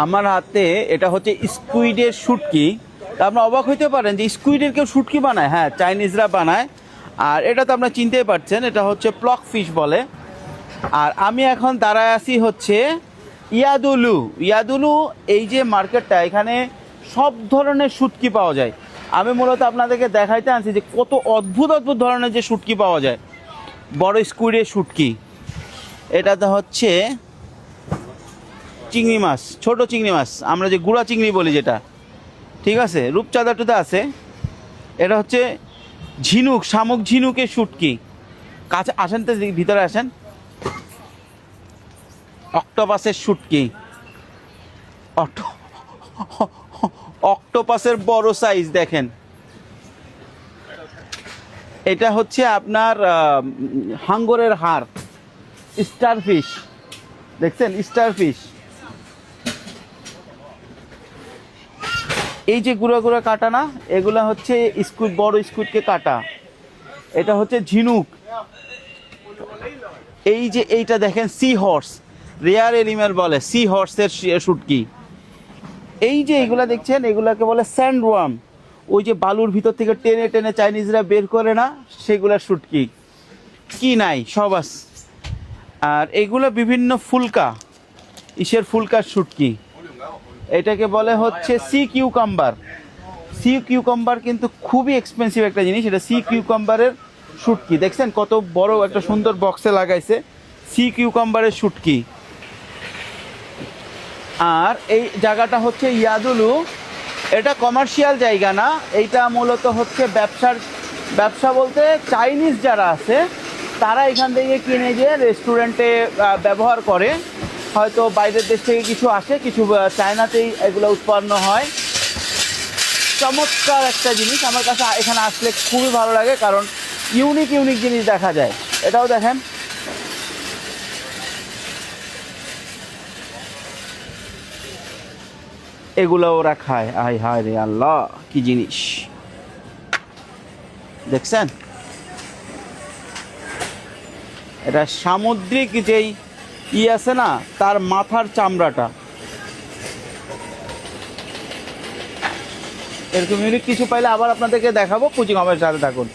আমার হাতে এটা হচ্ছে স্কুইডের শুটকি। আপনারা অবাক হইতে পারেন যে স্কুইডের কেউ শুটকি বানায়। হ্যাঁ, চাইনিজরা বানায়। আর এটা তো আপনারা চিনতেই পারছেন, এটা হচ্ছে প্লক ফিশ বলে। আর আমি এখন দাঁড়ায় আছি হচ্ছে ইয়াদুলু। ইয়াদুলু এই যে মার্কেটটা, এখানে সব ধরনের শুটকি পাওয়া যায়। আমি মূলত আপনাদেরকে দেখাইতে আনছি যে কত অদ্ভুত অদ্ভুত ধরনের যে শুটকি পাওয়া যায়। বড় স্কুইডের শুটকি, এটাতে হচ্ছে চিংড়ি মাছ, ছোট চিংড়ি মাছ, আমরা যে গুঁড়া চিংড়ি বলি যেটা, ঠিক আছে, রূপচাঁদা টুদা আছে। এটা হচ্ছে ঝিনুক, শামুক ঝিনুকের শুটকি। কাছে আসেন তো, ভিতরে আসেন। অক্টোপাসের শুটকি, অক্টোপাসের বড় সাইজ দেখেন। এটা হচ্ছে আপনার হাঙ্গরের হাড়, স্টারফিশ, দেখছেন স্টারফিশ। এই যে গুঁড়া গুঁড়া কাটা না, এগুলা হচ্ছে স্কুইড, বড় স্কুইডকে কাটা। এটা হচ্ছে ঝিনুক। এই যে এইটা দেখেন সি হর্স, রেয়ার এনিম্যাল বলে, সি হর্সের শুটকি। এই যে এইগুলা দেখছেন, এগুলাকে বলে স্যান্ডওয়ার্ম। ওই যে বালুর ভিতর থেকে টেনে টেনে চাইনিজরা বের করে না, সেগুলা শুটকি। কি নাই সব আছে। আর এগুলো বিভিন্ন ফুলকা, ইসের ফুলকার শুটকি। এটাকে বলে হচ্ছে সি কিউকাম্বার। সি কিউকাম্বার কিন্তু খুবই এক্সপেন্সিভ একটা জিনিস। এটা সি কিউকাম্বারের শুটকি, দেখছেন কত বড় একটা সুন্দর বক্সে লাগাইছে, সি কিউকাম্বারের শুটকি। আর এই জায়গাটা হচ্ছে ইয়াদুলু। এটা কমার্শিয়াল জায়গা না, এইটা মূলত হচ্ছে ব্যবসা বলতে চাইনিজ যারা আছে তারা এখান থেকে কিনে গিয়ে রেস্টুরেন্টে ব্যবহার করে। হয়তো বাইরের দেশ থেকে কিছু আসে, কিছু চায়নাতেই এগুলো উৎপন্ন হয়। চমৎকার একটা জিনিস, আমার কাছে এখানে আসলে খুবই ভালো লাগে, কারণ ইউনিক ইউনিক জিনিস দেখা যায়। এটাও দেখেন, এগুলো ওরা খায়। আয় হায় রে আল্লাহ, কি জিনিস দেখছেন। এটা সামুদ্রিক যেই আছে না, তার মাথার চামড়াটা। এরকম ইউনিক কিছু পাইলে আবার আপনাদেরকে দেখাবো। কুচিং আমার সাথে থাকুন।